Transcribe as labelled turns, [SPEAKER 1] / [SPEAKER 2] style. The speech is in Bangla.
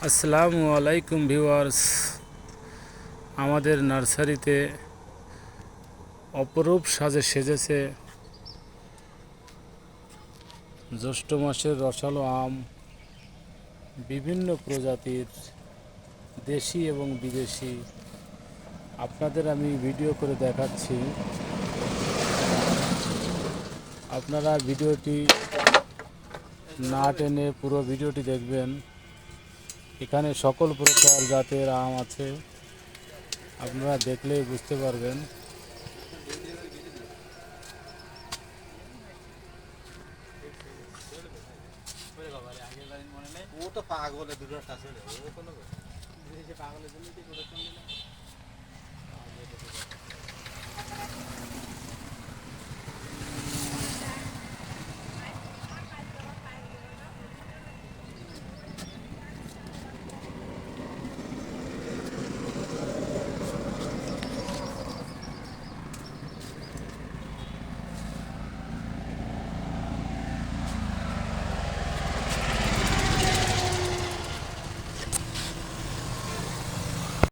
[SPEAKER 1] আসসালামু আলাইকুম ভিউয়ার্স। আমাদের নার্সারিতে অপরূপ সাজে সেজেছে জ্যৈষ্ঠ মাসের রসালো আম, বিভিন্ন প্রজাতির দেশি এবং বিদেশি। আপনাদের আমি ভিডিও করে দেখাচ্ছি, আপনারা ভিডিওটি না টেনে পুরো ভিডিওটি দেখবেন। এখানে সকল প্রকার জাতের আম আছে, আপনারা দেখলেই বুঝতে পারবেন।
[SPEAKER 2] ও তো পাগলের দুটো কাছে ও কোনো পাগলের জন্য